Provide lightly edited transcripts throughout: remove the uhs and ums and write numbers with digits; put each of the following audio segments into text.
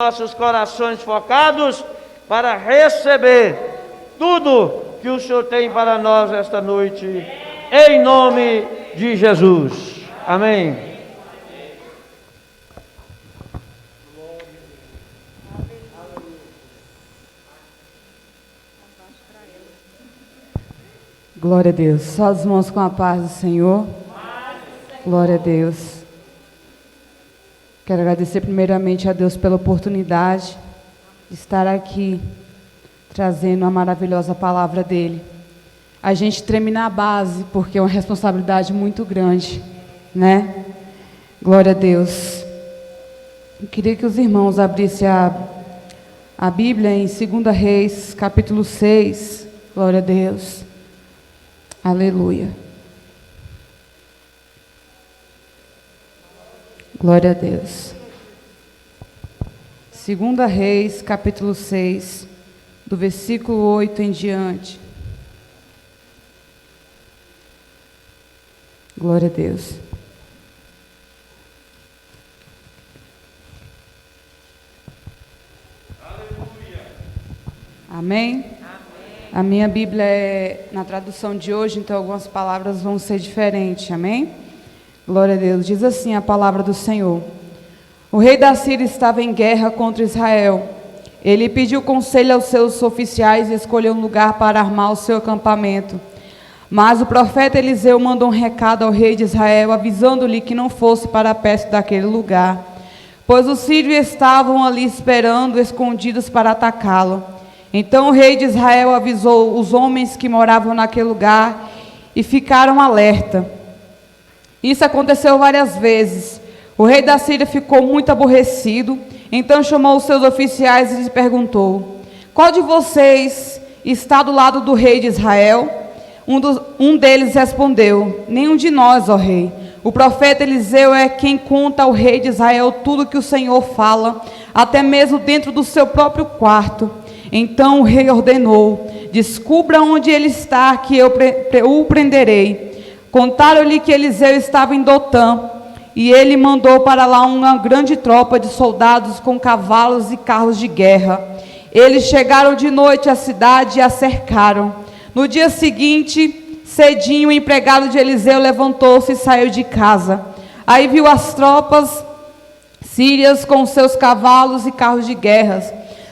nossos corações focados para receber tudo que o Senhor tem para nós esta noite, em nome de Jesus. Amém. Glória a Deus. Só as mãos com a paz do Senhor. Glória a Deus. Quero agradecer primeiramente a Deus pela oportunidade de estar aqui, trazendo a maravilhosa palavra dEle. A gente treme na base, porque é uma responsabilidade muito grande, né? Glória a Deus. Eu queria que os irmãos abrissem a Bíblia em 2 Reis, capítulo 6. Glória a Deus. Aleluia. Glória a Deus. 2 Reis, capítulo 6, do versículo 8 em diante. Glória a Deus. Aleluia. Amém? A minha Bíblia é na tradução de hoje, então algumas palavras vão ser diferentes, amém? Glória a Deus. Diz assim a palavra do Senhor. O rei da Síria estava em guerra contra Israel. Ele pediu conselho aos seus oficiais e escolheu um lugar para armar o seu acampamento. Mas o profeta Eliseu mandou um recado ao rei de Israel, avisando-lhe que não fosse para perto daquele lugar, pois os sírios estavam ali esperando, escondidos para atacá-lo. Então o rei de Israel avisou os homens que moravam naquele lugar e ficaram alerta. Isso aconteceu várias vezes. O rei da Síria ficou muito aborrecido, então chamou os seus oficiais e lhes perguntou: qual de vocês está do lado do rei de Israel? Um deles respondeu: nenhum de nós, ó rei. O profeta Eliseu é quem conta ao rei de Israel tudo que o Senhor fala, até mesmo dentro do seu próprio quarto. Então o rei ordenou: descubra onde ele está, que eu o prenderei. Contaram-lhe que Eliseu estava em Dotã, e ele mandou para lá uma grande tropa de soldados com cavalos e carros de guerra. Eles chegaram de noite à cidade e a cercaram. No dia seguinte, cedinho, o empregado de Eliseu levantou-se e saiu de casa. Aí viu as tropas sírias com seus cavalos e carros de guerra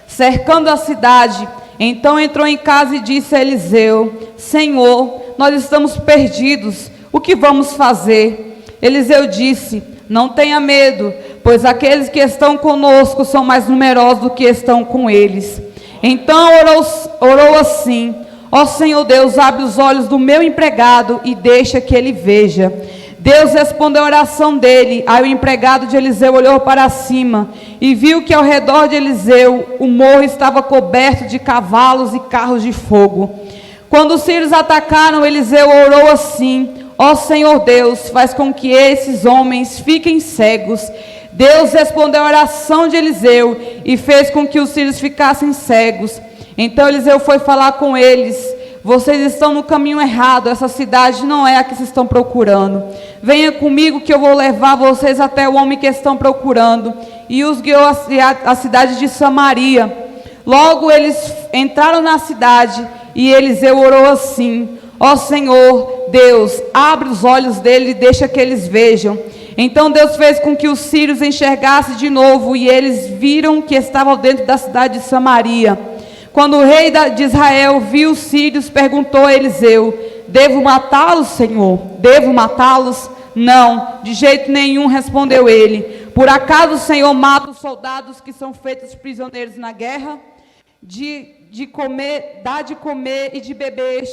cercando a cidade. Então entrou em casa e disse a Eliseu: Senhor, nós estamos perdidos, o que vamos fazer? Eliseu disse: não tenha medo, pois aqueles que estão conosco são mais numerosos do que estão com eles. Então orou assim: ó Senhor Deus, abre os olhos do meu empregado e deixa que ele veja. Deus respondeu a oração dele. Aí o empregado de Eliseu olhou para cima e viu que ao redor de Eliseu o morro estava coberto de cavalos e carros de fogo. Quando os sírios atacaram, Eliseu orou assim: ó Senhor Deus, faz com que esses homens fiquem cegos. Deus respondeu a oração de Eliseu e fez com que os sírios ficassem cegos. Então Eliseu foi falar com eles: vocês estão no caminho errado, essa cidade não é a que vocês estão procurando. Venha comigo que eu vou levar vocês até o homem que estão procurando. E os guiou à cidade de Samaria. Logo eles entraram na cidade e Eliseu orou assim: ó Senhor Deus, abre os olhos dele e deixa que eles vejam. Então Deus fez com que os sírios enxergassem de novo e eles viram que estavam dentro da cidade de Samaria. Quando o rei de Israel viu os sírios, perguntou a Eliseu: devo matá-los, Senhor? Devo matá-los? Não, de jeito nenhum, respondeu ele. Por acaso o Senhor mata os soldados que são feitos prisioneiros na guerra? Dá de comer e de beber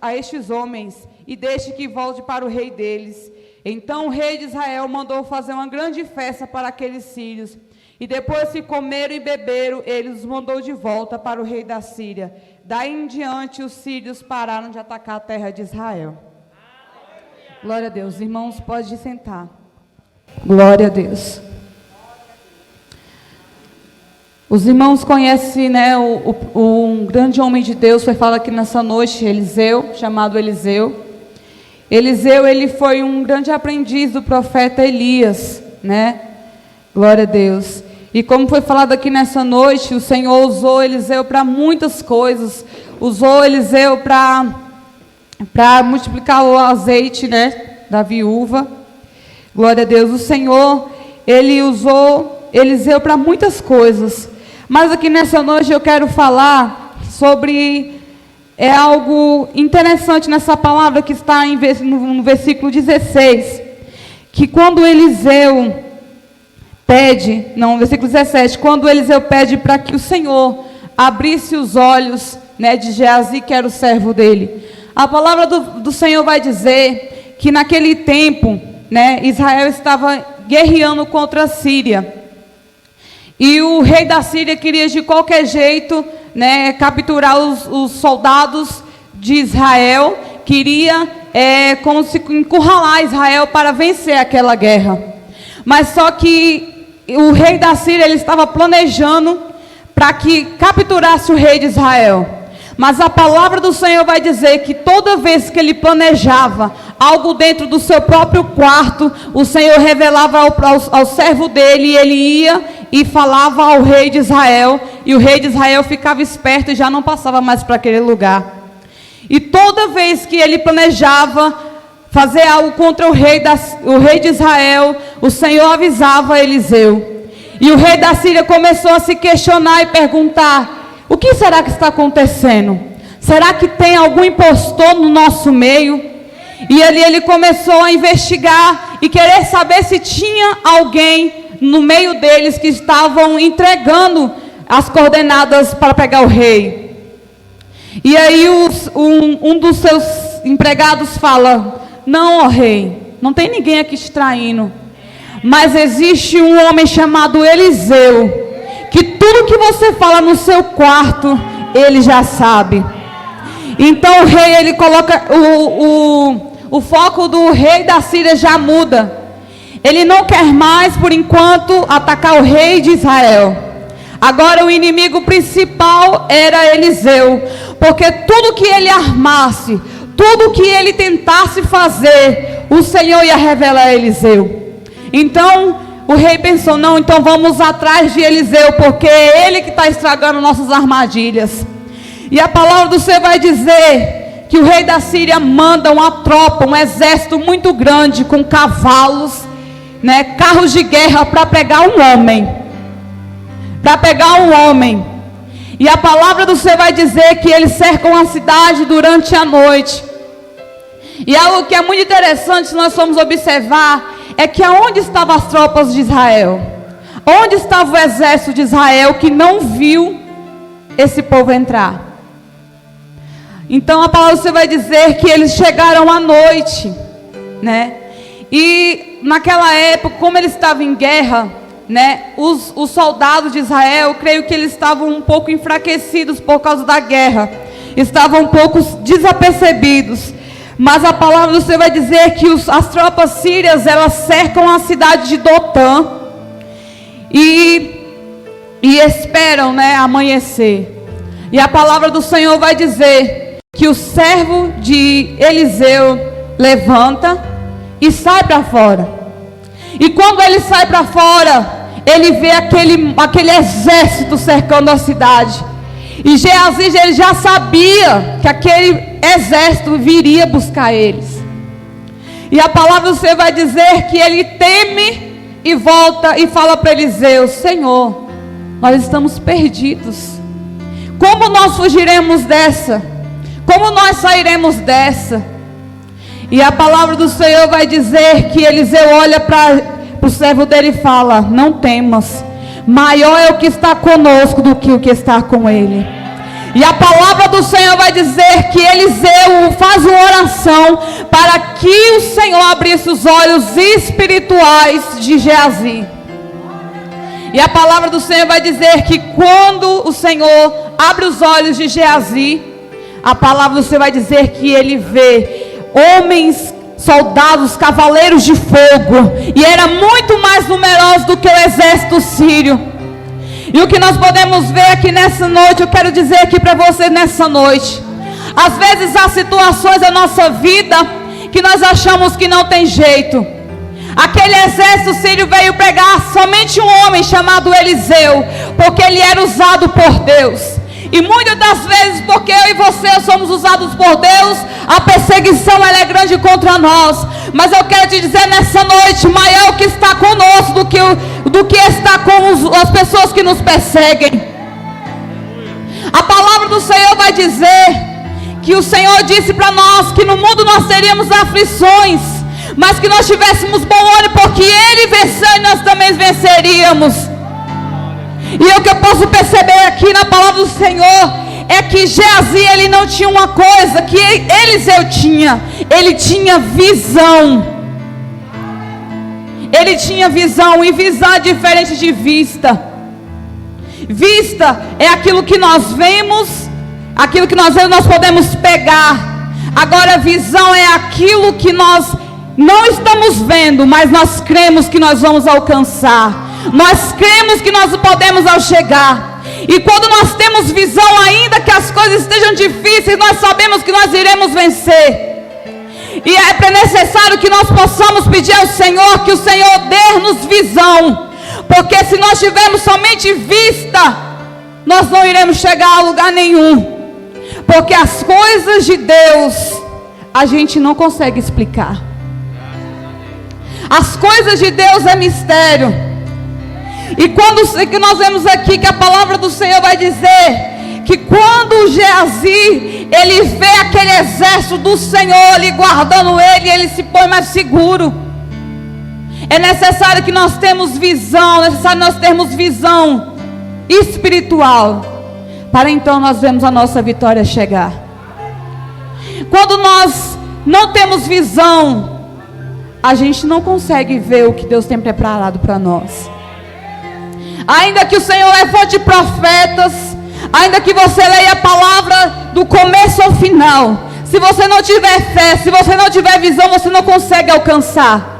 a estes homens, e deixe que volte para o rei deles. Então o rei de Israel mandou fazer uma grande festa para aqueles sírios. E depois que comeram e beberam, ele os mandou de volta para o rei da Síria. Daí em diante, os sírios pararam de atacar a terra de Israel. Glória a Deus. Irmãos, pode sentar. Glória a Deus. Os irmãos conhecem, né, um grande homem de Deus, foi falado aqui nessa noite, Eliseu, chamado Eliseu. Eliseu, ele foi um grande aprendiz do profeta Elias, né? Glória a Deus. E como foi falado aqui nessa noite, o Senhor usou Eliseu para muitas coisas. Usou Eliseu para multiplicar o azeite, né, da viúva. Glória a Deus. O Senhor, Ele usou Eliseu para muitas coisas. Mas aqui nessa noite eu quero falar sobre algo interessante nessa palavra que está no versículo 16. Que quando Eliseu pede, versículo 17, quando Eliseu pede para que o Senhor abrisse os olhos, né, de Geazi, que era o servo dele. A palavra do Senhor vai dizer que naquele tempo, né, Israel estava guerreando contra a Síria. E o rei da Síria queria de qualquer jeito, né, capturar os soldados de Israel. Queria como se encurralar Israel para vencer aquela guerra. Mas só que o rei da Síria, ele estava planejando para que capturasse o rei de Israel. Mas a palavra do Senhor vai dizer que toda vez que ele planejava algo dentro do seu próprio quarto, o Senhor revelava ao servo dele, e ele ia e falava ao rei de Israel, e o rei de Israel ficava esperto e já não passava mais para aquele lugar. E toda vez que ele planejava fazer algo contra o rei de Israel, o Senhor avisava Eliseu. E o rei da Síria começou a se questionar e perguntar: o que será que está acontecendo? Será que tem algum impostor no nosso meio? E ali ele começou a investigar e querer saber se tinha alguém no meio deles que estavam entregando as coordenadas para pegar o rei. E aí um dos seus empregados fala: não, ó rei, não tem ninguém aqui te traindo, mas existe um homem chamado Eliseu, que tudo que você fala no seu quarto, ele já sabe. Então o rei, ele coloca, o foco do rei da Síria já muda. Ele não quer mais, por enquanto, atacar o rei de Israel. Agora o inimigo principal era Eliseu, porque tudo que ele armasse, tudo que ele tentasse fazer, o Senhor ia revelar a Eliseu. Então o rei pensou: não, então vamos atrás de Eliseu, porque é ele que está estragando nossas armadilhas. E a palavra do Senhor vai dizer que o rei da Síria manda uma tropa, um exército muito grande, com cavalos, né, carros de guerra, para pegar um homem. E a palavra do Senhor vai dizer que eles cercam a cidade durante a noite. E algo que é muito interessante, se nós formos observar, é que aonde estavam as tropas de Israel? Onde estava o exército de Israel que não viu esse povo entrar? Então a palavra do Senhor vai dizer que eles chegaram à noite, né? E naquela época, como eles estavam em guerra, né, os soldados de Israel, creio que eles estavam um pouco enfraquecidos por causa da guerra, estavam um pouco desapercebidos. Mas a palavra do Senhor vai dizer que as tropas sírias, elas cercam a cidade de Dotã e esperam, né, amanhecer. E a palavra do Senhor vai dizer que o servo de Eliseu levanta e sai para fora. E quando ele sai para fora, ele vê aquele exército cercando a cidade. E Geazi, ele já sabia que aquele exército viria buscar eles. E a palavra do Senhor vai dizer que ele teme e volta e fala para Eliseu: Senhor, nós estamos perdidos. Como nós fugiremos dessa? Como nós sairemos dessa? E a palavra do Senhor vai dizer que Eliseu olha para o servo dele e fala: não temas, maior é o que está conosco do que o que está com ele. E a palavra do Senhor vai dizer que Eliseu faz uma oração para que o Senhor abrisse os olhos espirituais de Geazi. E a palavra do Senhor vai dizer que quando o Senhor abre os olhos de Geazi, a palavra do Senhor vai dizer que ele vê homens, soldados, cavaleiros de fogo, e era muito mais numeroso do que o exército sírio. E o que nós podemos ver aqui nessa noite, eu quero dizer aqui para você nessa noite, às vezes há situações da nossa vida que nós achamos que não tem jeito. Aquele exército sírio veio pegar somente um homem chamado Eliseu, porque ele era usado por Deus. E muitas das vezes, porque eu e você somos usados por Deus, a perseguição ela é grande contra nós. Mas eu quero te dizer nessa noite, maior o que está conosco do que está com as pessoas que nos perseguem. A palavra do Senhor vai dizer que o Senhor disse para nós que no mundo nós teríamos aflições, mas que nós tivéssemos bom ânimo, porque Ele venceu e nós também venceríamos. E o que eu posso perceber aqui na palavra do Senhor é que Geazi, ele não tinha uma coisa que Eliseu tinha. Ele tinha visão. Ele tinha visão, e visão é diferente de vista. Vista é aquilo que nós vemos, aquilo que nós vemos nós podemos pegar. Agora visão é aquilo que nós não estamos vendo, mas nós cremos que nós vamos alcançar. Nós cremos que nós podemos ao chegar. E quando nós temos visão, ainda que as coisas estejam difíceis, nós sabemos que nós iremos vencer. E é necessário que nós possamos pedir ao Senhor, que o Senhor dê-nos visão. Porque se nós tivermos somente vista, nós não iremos chegar a lugar nenhum. Porque as coisas de Deus, a gente não consegue explicar. As coisas de Deus é mistério. E quando que nós vemos aqui que a palavra do Senhor vai dizer que quando Geazi, ele vê aquele exército do Senhor ali guardando ele se põe mais seguro. É necessário que nós temos visão, é necessário nós termos visão espiritual, para então nós vemos a nossa vitória chegar. Quando nós não temos visão, a gente não consegue ver o que Deus tem preparado para nós. Ainda que o Senhor levante profetas, ainda que você leia a palavra do começo ao final, se você não tiver fé, se você não tiver visão, você não consegue alcançar.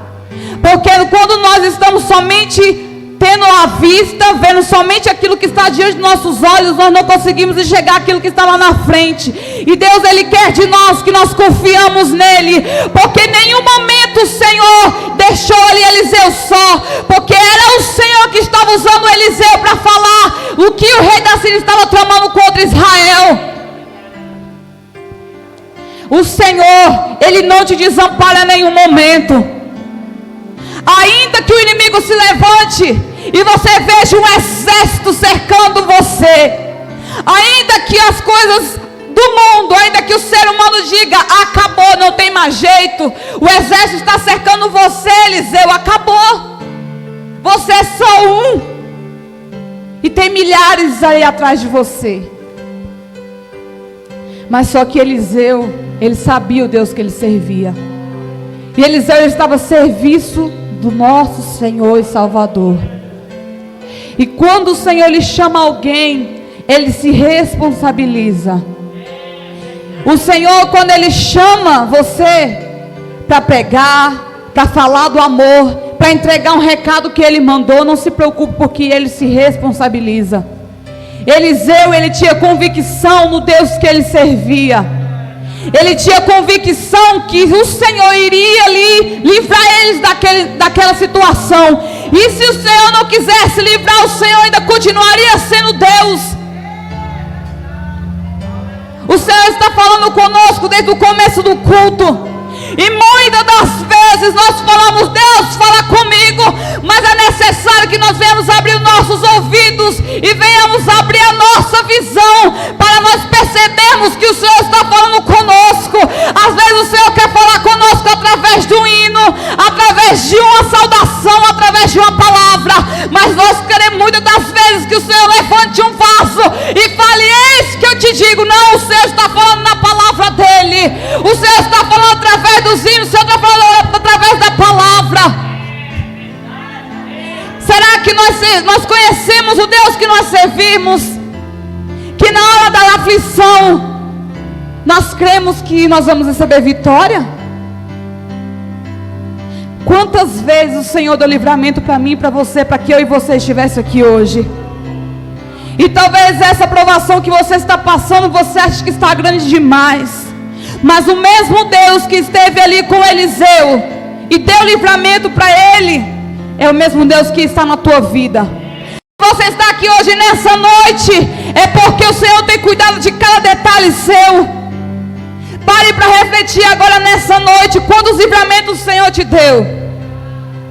Porque quando nós estamos somente tendo a vista, vendo somente aquilo que está diante dos nossos olhos, nós não conseguimos enxergar aquilo que está lá na frente. E Deus, Ele quer de nós que nós confiamos nele, porque em nenhum momento o Senhor deixou ali Eliseu só, porque era o Senhor que estava usando Eliseu para falar o que o rei da Síria estava tramando contra Israel. O Senhor, Ele não te desampara em nenhum momento. Ainda que o inimigo se levante e você veja um exército cercando você, ainda que as coisas do mundo, ainda que o ser humano diga acabou, não tem mais jeito, o exército está cercando você, Eliseu, acabou, você é só um, e tem milhares aí atrás de você. Mas só que Eliseu, ele sabia o Deus que ele servia, e Eliseu, ele estava a serviço do nosso Senhor e Salvador. E quando o Senhor lhe chama alguém, Ele se responsabiliza. O Senhor, quando Ele chama você para pregar, para falar do amor, para entregar um recado que Ele mandou, não se preocupe, porque Ele se responsabiliza. Eliseu, ele tinha convicção no Deus que ele servia. Ele tinha convicção que o Senhor iria ali livrar eles daquela situação. E se o Senhor não quisesse livrar, o Senhor ainda continuaria sendo Deus. O Senhor está falando conosco desde o começo do culto. E muitas das vezes nós falamos, Deus, fala comigo. Mas é necessário que nós venhamos abrir nossos ouvidos e venhamos abrir a nossa visão, para nós percebermos que o Senhor está falando conosco. Às vezes o Senhor quer falar conosco através de um hino, através de uma saudação, através de uma palavra. Mas nós queremos muitas das vezes que o Senhor levante um vaso e fale, eis que eu te digo. Não, o Senhor está falando na palavra dEle. O Senhor está falando através dos hinos, o Senhor está falando através da palavra. Será que nós conhecemos o Deus que nós servimos? Que na hora da aflição nós cremos que nós vamos receber vitória? Quantas vezes o Senhor deu livramento para mim e para você, para que eu e você estivesse aqui hoje? E talvez essa provação que você está passando, você acha que está grande demais. Mas o mesmo Deus que esteve ali com Eliseu e deu livramento para ele, é o mesmo Deus que está na tua vida. Você está aqui hoje nessa noite, é porque o Senhor tem cuidado de cada detalhe seu. Pare para refletir agora nessa noite, quantos livramentos o Senhor te deu,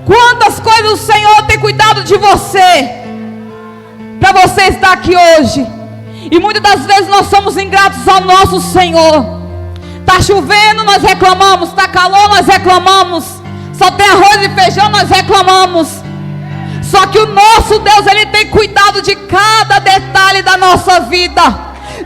quantas coisas o Senhor tem cuidado de você, para você estar aqui hoje. E muitas das vezes nós somos ingratos ao nosso Senhor. Está chovendo, nós reclamamos. Está calor, nós reclamamos. Só tem arroz e feijão, nós reclamamos. Só que o nosso Deus, Ele tem cuidado de cada detalhe da nossa vida.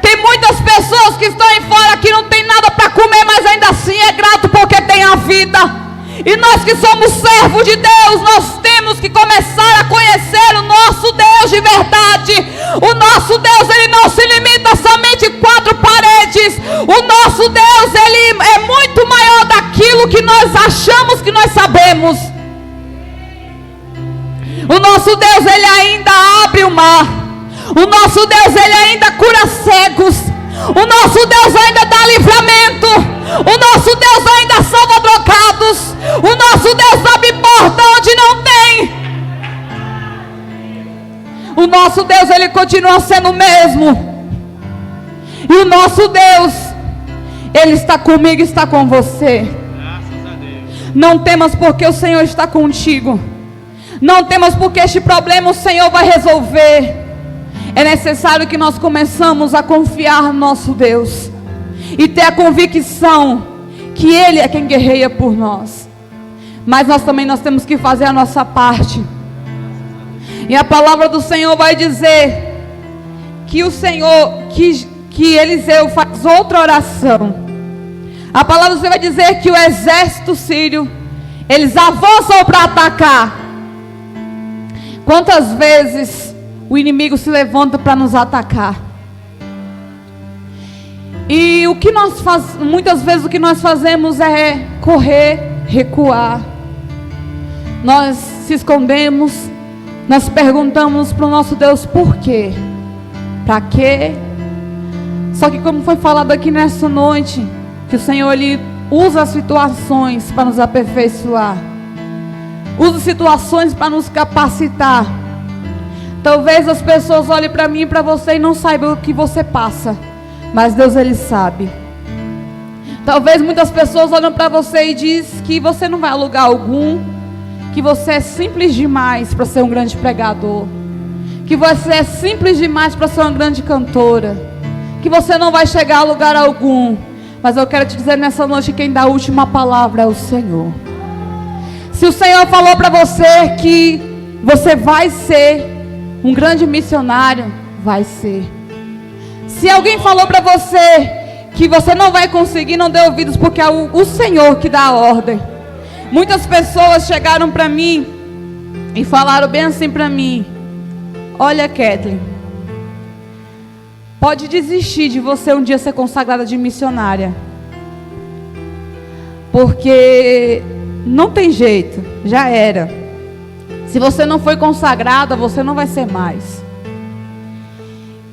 Tem muitas pessoas que estão aí fora que não tem nada para comer, mas ainda assim é grato porque tem a vida. E nós que somos servos de Deus, nós temos que começar a conhecer o nosso Deus de verdade. O nosso Deus, Ele não se limita somente a 4 paredes. O nosso Deus, Ele é muito maior daquilo que nós achamos que nós sabemos. O nosso Deus, Ele ainda abre o mar. O nosso Deus, Ele ainda cura cegos. O nosso Deus ainda dá livramento. O nosso Deus ainda salva drogados. O nosso Deus abre porta onde não tem. O nosso Deus, Ele continua sendo o mesmo. E o nosso Deus, Ele está comigo e está com você. Graças a Deus. Não temas, porque o Senhor está contigo. Não temas, porque este problema o Senhor vai resolver. É necessário que nós começamos a confiar no nosso Deus e ter a convicção que Ele é quem guerreia por nós. Mas nós temos que fazer a nossa parte. E a palavra do Senhor vai dizer que o Senhor, que Eliseu faz outra oração. A palavra do Senhor vai dizer que o exército sírio, eles avançam para atacar. Quantas vezes o inimigo se levanta para nos atacar? E o que muitas vezes o que nós fazemos é correr, recuar. Nós se escondemos, nós perguntamos para o nosso Deus por quê? Para quê? Só que como foi falado aqui nessa noite, que o Senhor Ele usa as situações para nos aperfeiçoar. Usa situações para nos capacitar. Talvez as pessoas olhem para mim e para você e não saibam o que você passa, mas Deus Ele sabe. Talvez muitas pessoas olham para você e dizem que você não vai a lugar algum, que você é simples demais para ser um grande pregador, que você é simples demais para ser uma grande cantora, que você não vai chegar a lugar algum. Mas eu quero te dizer nessa noite, quem dá a última palavra é o Senhor. Se o Senhor falou para você que você vai ser um grande missionário, vai ser. Se alguém falou para você que você não vai conseguir, não dê ouvidos, porque é o Senhor que dá a ordem. Muitas pessoas chegaram para mim e falaram bem assim para mim: olha, Kathleen, pode desistir de você um dia ser consagrada de missionária, porque não tem jeito, já era. Se você não foi consagrada, você não vai ser mais.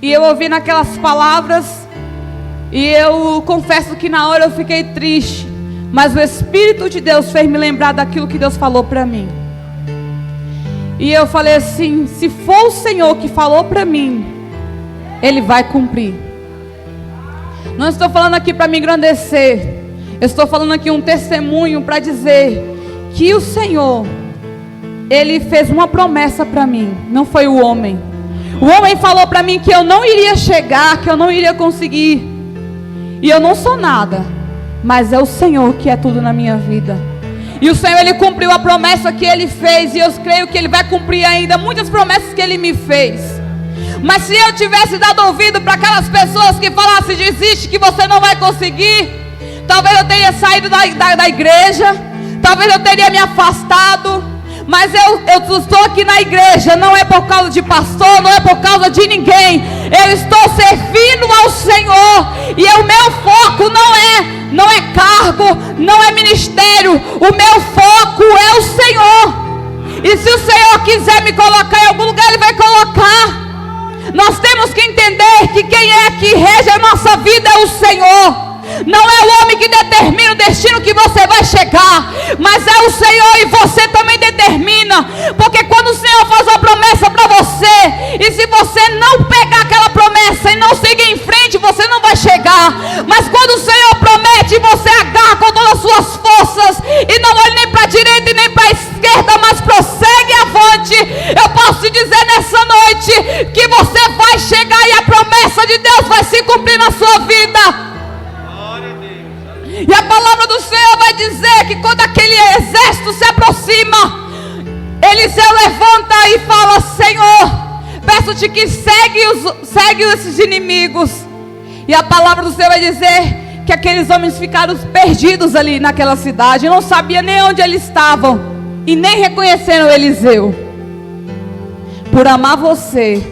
E eu ouvi naquelas palavras, e eu confesso que na hora eu fiquei triste, mas o Espírito de Deus fez me lembrar daquilo que Deus falou para mim. E eu falei assim: se for o Senhor que falou para mim, Ele vai cumprir. Não estou falando aqui para me engrandecer, eu estou falando aqui um testemunho para dizer que o Senhor, Ele fez uma promessa para mim, não foi o homem. O homem falou para mim que eu não iria chegar, que eu não iria conseguir. E eu não sou nada, mas é o Senhor que é tudo na minha vida. E o Senhor, Ele cumpriu a promessa que Ele fez, e eu creio que Ele vai cumprir ainda muitas promessas que Ele me fez. Mas se eu tivesse dado ouvido para aquelas pessoas que falassem: desiste, que você não vai conseguir, talvez eu teria saído da igreja, talvez eu teria me afastado. Mas eu estou aqui na igreja, não é por causa de pastor, não é por causa de ninguém. Eu estou servindo ao Senhor, e o meu foco não é cargo, não é ministério. O meu foco é o Senhor. E se o Senhor quiser me colocar em algum lugar, Ele vai colocar. Nós temos que entender que quem é que rege a nossa vida é o Senhor. Não é o homem que determina o destino que você vai chegar, mas é o Senhor, e você também determina. Porque quando o Senhor faz uma promessa para você, e se você não pegar aquela promessa e não seguir em frente, você não vai chegar. Mas quando o Senhor promete, você agarra com todas as suas forças e não olha nem para a direita e nem para a esquerda, mas prossegue avante. Eu posso te dizer nessa noite que você vai chegar e a promessa de Deus vai se cumprir na sua vida. E a palavra do Senhor vai dizer que quando aquele exército se aproxima, Eliseu levanta e fala: Senhor, peço-te que segue esses inimigos. E a palavra do Senhor vai dizer que aqueles homens ficaram perdidos ali naquela cidade, não sabiam nem onde eles estavam e nem reconheceram Eliseu. Por amar você,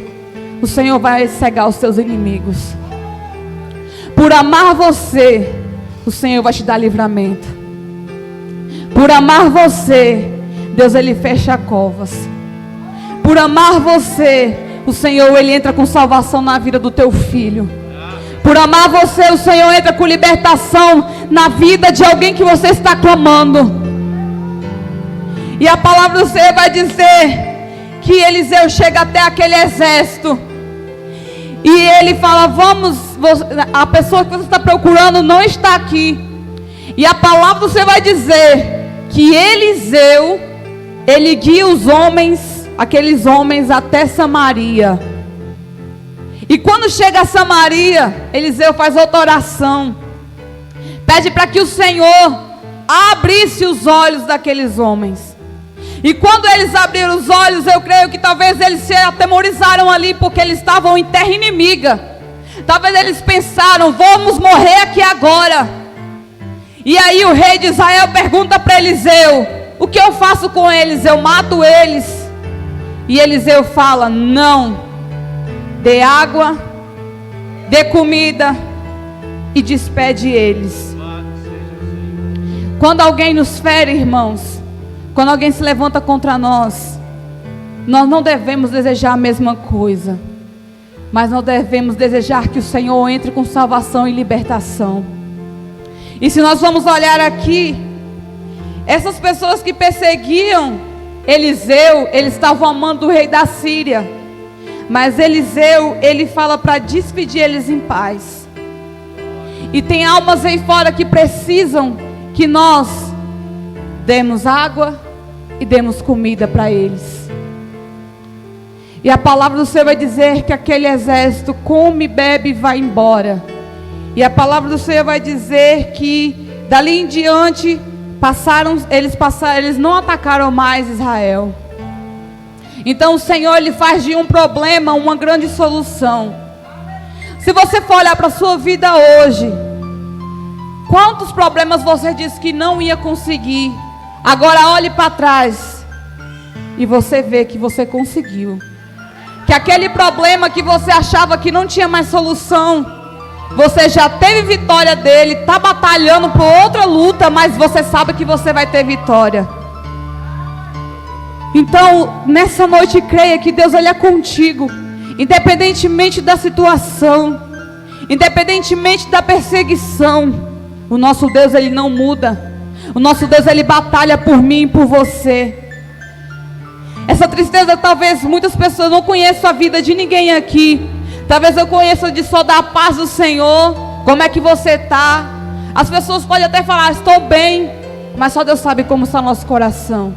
o Senhor vai cegar os seus inimigos. Por amar você, o Senhor vai te dar livramento. Por amar você, Deus ele fecha covas. Por amar você, o Senhor ele entra com salvação na vida do teu filho. Por amar você, o Senhor entra com libertação na vida de alguém que você está clamando. E a palavra do Senhor vai dizer que Eliseu chega até aquele exército e ele fala: vamos, a pessoa que você está procurando não está aqui. E a palavra do Senhor vai dizer que Eliseu, ele guia os homens, aqueles homens até Samaria. E quando chega a Samaria, Eliseu faz outra oração, pede para que o Senhor abrisse os olhos daqueles homens. E quando eles abriram os olhos, eu creio que talvez eles se atemorizaram ali, porque eles estavam em terra inimiga. Talvez eles pensaram: vamos morrer aqui agora. E aí o rei de Israel pergunta para Eliseu: o que eu faço com eles? Eu mato eles? E Eliseu fala: não, dê água, dê comida e despede eles. Quando alguém nos fere, irmãos, quando alguém se levanta contra nós, nós não devemos desejar a mesma coisa, mas nós devemos desejar que o Senhor entre com salvação e libertação. E se nós vamos olhar aqui, essas pessoas que perseguiam Eliseu, eles estavam amando o rei da Síria. Mas Eliseu, ele fala para despedir eles em paz. E tem almas aí fora que precisam que nós demos água e demos comida para eles. E a palavra do Senhor vai dizer que aquele exército come, bebe e vai embora. E a palavra do Senhor vai dizer que dali em diante eles não atacaram mais Israel. Então o Senhor ele faz de um problema uma grande solução. Se você for olhar para a sua vida hoje, quantos problemas você disse que não ia conseguir? Agora olhe para trás e você vê que você conseguiu. Que aquele problema que você achava que não tinha mais solução, você já teve vitória dele, está batalhando por outra luta, mas você sabe que você vai ter vitória. Então, nessa noite, creia que Deus ele é contigo, independentemente da situação, independentemente da perseguição. O nosso Deus ele não muda. O nosso Deus ele batalha por mim e por você. Essa tristeza, talvez muitas pessoas não conheçam a vida de ninguém aqui. Talvez eu conheça de só da paz do Senhor. Como é que você está? As pessoas podem até falar: estou bem, mas só Deus sabe como está o nosso coração.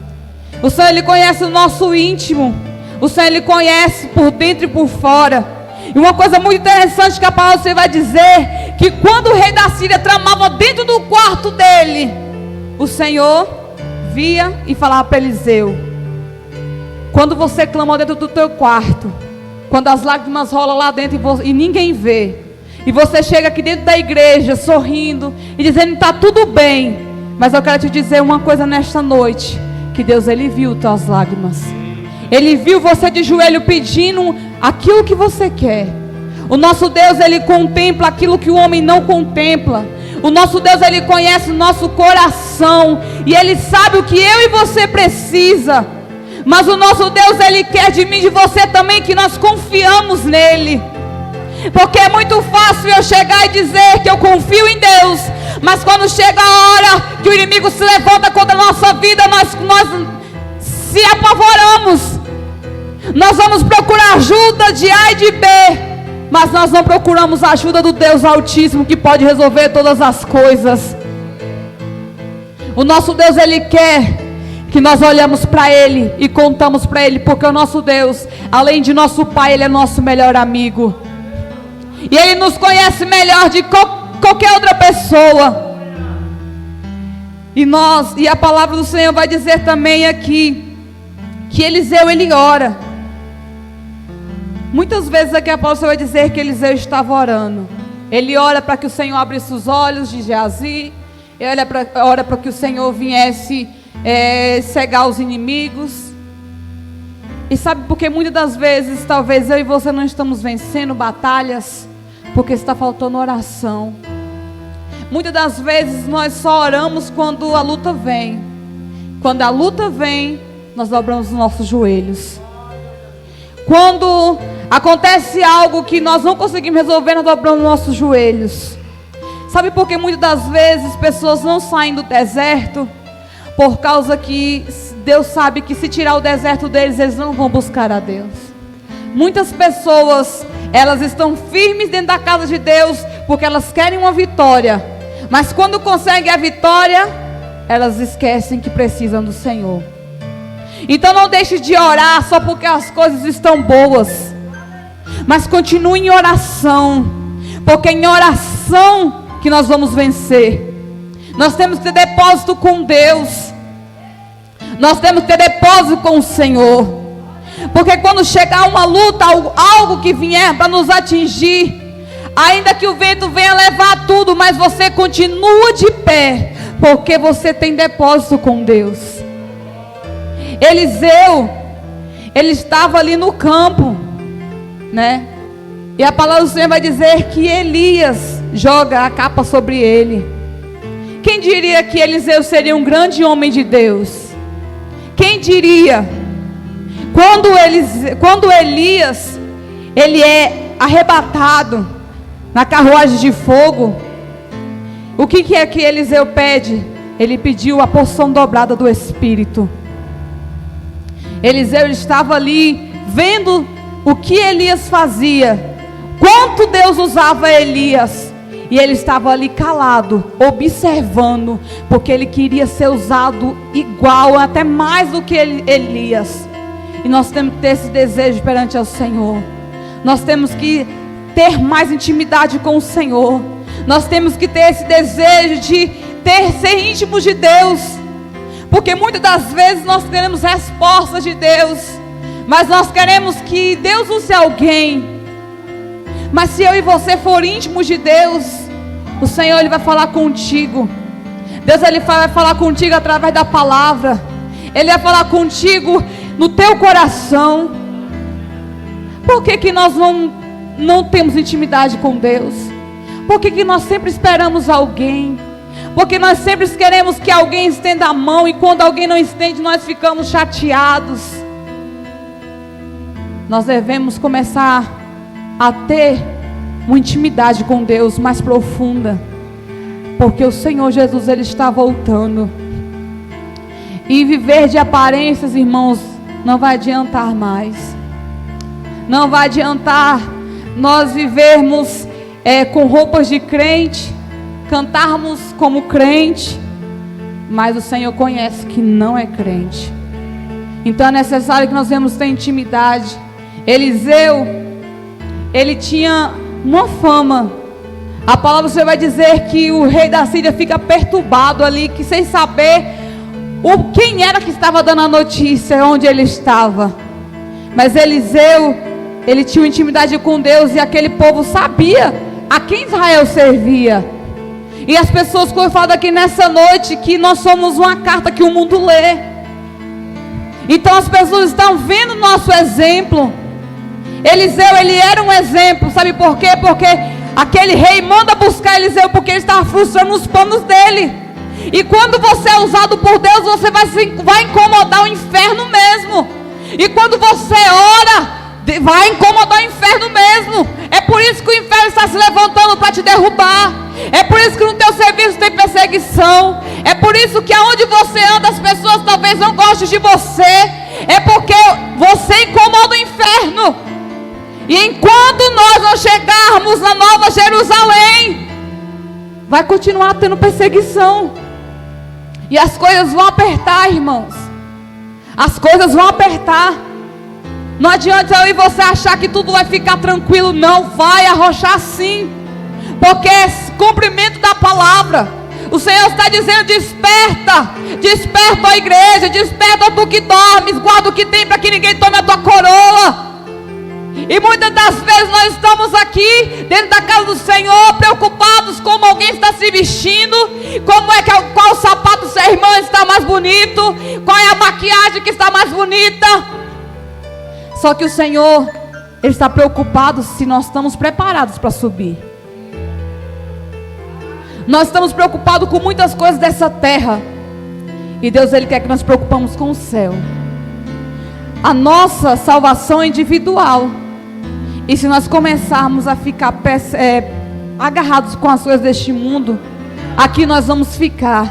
O Senhor ele conhece o nosso íntimo. O Senhor ele conhece por dentro e por fora. E uma coisa muito interessante que a palavra do Senhor vai dizer, que quando o rei da Síria tramava dentro do quarto dele, o Senhor via e falava para Eliseu: quando você clamou dentro do teu quarto, quando as lágrimas rolam lá dentro e ninguém vê, e você chega aqui dentro da igreja sorrindo e dizendo: está tudo bem, mas eu quero te dizer uma coisa nesta noite, que Deus ele viu tuas lágrimas. Ele viu você de joelho pedindo aquilo que você quer. O nosso Deus ele contempla aquilo que o homem não contempla. O nosso Deus ele conhece o nosso coração e ele sabe o que eu e você precisa. Mas o nosso Deus ele quer de mim e de você também que nós confiamos nele. Porque é muito fácil eu chegar e dizer que eu confio em Deus, mas quando chega a hora que o inimigo se levanta contra a nossa vida, nós se apavoramos. Nós vamos procurar ajuda de A e de B, mas nós não procuramos a ajuda do Deus Altíssimo, que pode resolver todas as coisas. O nosso Deus, Ele quer que nós olhamos para Ele e contamos para Ele, porque o nosso Deus, além de nosso Pai, Ele é nosso melhor amigo. E Ele nos conhece melhor de qualquer outra pessoa. E a palavra do Senhor vai dizer também aqui, que Eliseu, ele ora. Muitas vezes aqui a palavra vai dizer que Eliseu estava orando. Ele ora para que o Senhor abrisse os olhos de Geazi. Ele ora para que o Senhor viesse cegar os inimigos. E sabe por que muitas das vezes, talvez eu e você não estamos vencendo batalhas? Porque está faltando oração. Muitas das vezes nós só oramos quando a luta vem. Quando a luta vem, nós dobramos os nossos joelhos. Quando acontece algo que nós não conseguimos resolver, nós dobramos os nossos joelhos. Sabe por que muitas das vezes pessoas não saem do deserto? Por causa que Deus sabe que se tirar o deserto deles, eles não vão buscar a Deus. Muitas pessoas, elas estão firmes dentro da casa de Deus, porque elas querem uma vitória. Mas quando conseguem a vitória, elas esquecem que precisam do Senhor. Então não deixe de orar só porque as coisas estão boas, mas continue em oração, porque é em oração que nós vamos vencer. Nós temos que ter depósito com Deus. Nós temos que ter depósito com o Senhor. Porque quando chegar uma luta, algo que vier para nos atingir, ainda que o vento venha levar tudo, mas você continua de pé, porque você tem depósito com Deus. Eliseu, ele estava ali no campo, né? E a palavra do Senhor vai dizer que Elias joga a capa sobre ele. Quem diria que Eliseu seria um grande homem de Deus? Quem diria? Quando Elias, ele é arrebatado na carruagem de fogo, o que é que Eliseu pede? Ele pediu a porção dobrada do Espírito. Eliseu estava ali vendo o que Elias fazia, quanto Deus usava Elias, e ele estava ali calado, observando, porque ele queria ser usado igual, até mais do que Elias. E nós temos que ter esse desejo perante ao Senhor. Nós temos que ter mais intimidade com o Senhor. Nós temos que ter esse desejo de ser íntimos de Deus. Porque muitas das vezes nós queremos respostas de Deus, mas nós queremos que Deus use alguém. Mas se eu e você for íntimos de Deus, o Senhor, Ele vai falar contigo. Deus, Ele vai falar contigo através da palavra. Ele vai falar contigo no teu coração. Por que nós não temos intimidade com Deus? Por que nós sempre esperamos alguém? Porque nós sempre queremos que alguém estenda a mão, e quando alguém não estende, nós ficamos chateados. Nós devemos começar a ter uma intimidade com Deus mais profunda, porque o Senhor Jesus, Ele está voltando. E viver de aparências, irmãos, não vai adiantar mais. Não vai adiantar nós vivermos com roupas de crente, cantarmos como crente, mas o Senhor conhece que não é crente. Então é necessário que nós venhamos ter intimidade. Eliseu, ele tinha uma fama. A palavra do Senhor vai dizer que o rei da Síria fica perturbado ali, que sem saber quem era que estava dando a notícia, onde ele estava. Mas Eliseu, ele tinha uma intimidade com Deus, e aquele povo sabia a quem Israel servia. E as pessoas, como eu falo aqui nessa noite, que nós somos uma carta que o mundo lê. Então as pessoas estão vendo o nosso exemplo. Eliseu, ele era um exemplo. Sabe por quê? Porque aquele rei manda buscar Eliseu, porque ele estava frustrando os planos dele. E quando você é usado por Deus, você vai incomodar o inferno mesmo. E quando você ora, vai incomodar o inferno mesmo. É por isso que o está se levantando para te derrubar. É por isso que no teu serviço tem perseguição. É por isso que aonde você anda as pessoas talvez não gostem de você. É porque você incomoda o inferno. E enquanto nós não chegarmos na Nova Jerusalém, vai continuar tendo perseguição. E as coisas vão apertar, irmãos. As coisas vão apertar. Não adianta eu e você achar que tudo vai ficar tranquilo. Não, vai arrochar sim. Porque é cumprimento da palavra. O Senhor está dizendo: desperta. Desperta a igreja. Desperta tu que dormes. Guarda o que tem para que ninguém tome a tua coroa. E muitas das vezes nós estamos aqui dentro da casa do Senhor, preocupados como alguém está se vestindo, qual sapato se a irmã está mais bonito, qual é a maquiagem que está mais bonita. Só que o Senhor, Ele está preocupado se nós estamos preparados para subir. Nós estamos preocupados com muitas coisas dessa terra, e Deus, Ele quer que nós nos preocupamos com o céu. A nossa salvação é individual. E se nós começarmos a ficar agarrados com as coisas deste mundo, aqui nós vamos ficar.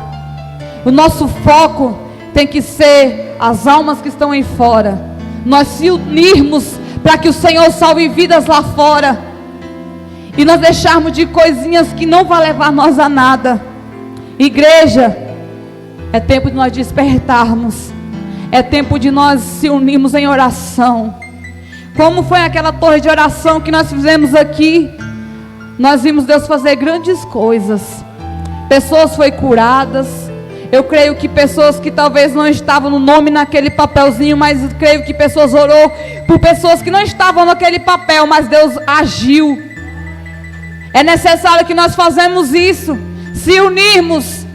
O nosso foco tem que ser as almas que estão aí fora. Nós se unirmos para que o Senhor salve vidas lá fora. E nós deixarmos de coisinhas que não vão levar nós a nada. Igreja, é tempo de nós despertarmos. É tempo de nós se unirmos em oração. Como foi aquela torre de oração que nós fizemos aqui? Nós vimos Deus fazer grandes coisas. Pessoas foram curadas. Eu creio que pessoas que talvez não estavam no nome naquele papelzinho, mas eu creio que pessoas orou por pessoas que não estavam naquele papel, mas Deus agiu. É necessário que nós façamos isso, se unirmos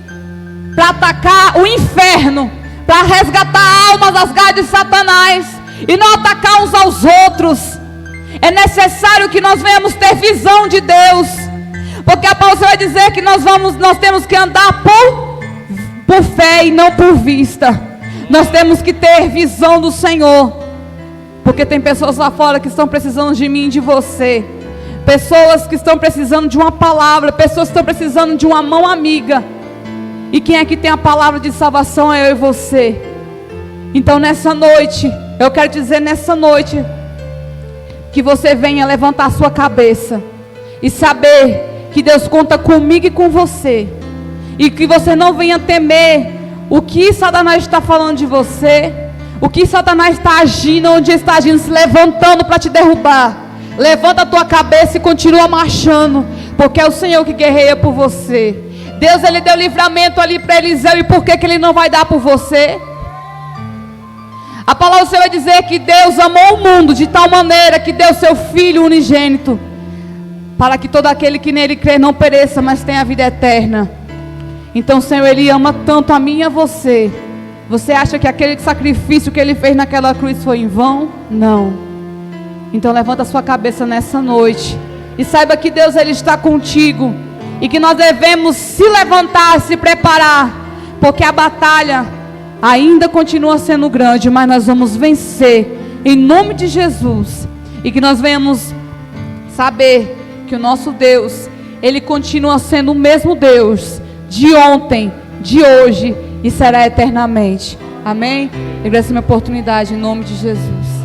para atacar o inferno, para resgatar almas das garras de Satanás e não atacar uns aos outros. É necessário que nós venhamos ter visão de Deus, porque a palavra vai dizer que nós temos que andar por fé e não por vista. Nós temos que ter visão do Senhor, porque tem pessoas lá fora que estão precisando de mim e de você, pessoas que estão precisando de uma palavra, pessoas que estão precisando de uma mão amiga. E quem é que tem a palavra de salvação? É eu e você. Então nessa noite, eu quero dizer nessa noite, que você venha levantar a sua cabeça e saber que Deus conta comigo e com você. E que você não venha temer o que Satanás está falando de você, o que Satanás está agindo, onde está agindo, se levantando para te derrubar. Levanta a tua cabeça e continua marchando, porque é o Senhor que guerreia por você. Deus, Ele deu livramento ali para Eliseu, e por que Ele não vai dar por você? A palavra do Senhor vai dizer que Deus amou o mundo de tal maneira que deu seu Filho unigênito, para que todo aquele que nele crê não pereça, mas tenha a vida eterna. Então o Senhor, Ele ama tanto a mim e a você. Você acha que aquele sacrifício que Ele fez naquela cruz foi em vão? Não. Então levanta a sua cabeça nessa noite e saiba que Deus, Ele está contigo, e que nós devemos se levantar, se preparar, porque a batalha ainda continua sendo grande, mas nós vamos vencer em nome de Jesus. E que nós venhamos saber que o nosso Deus, Ele continua sendo o mesmo Deus de ontem, de hoje e será eternamente. Amém? Eu agradeço a minha oportunidade em nome de Jesus.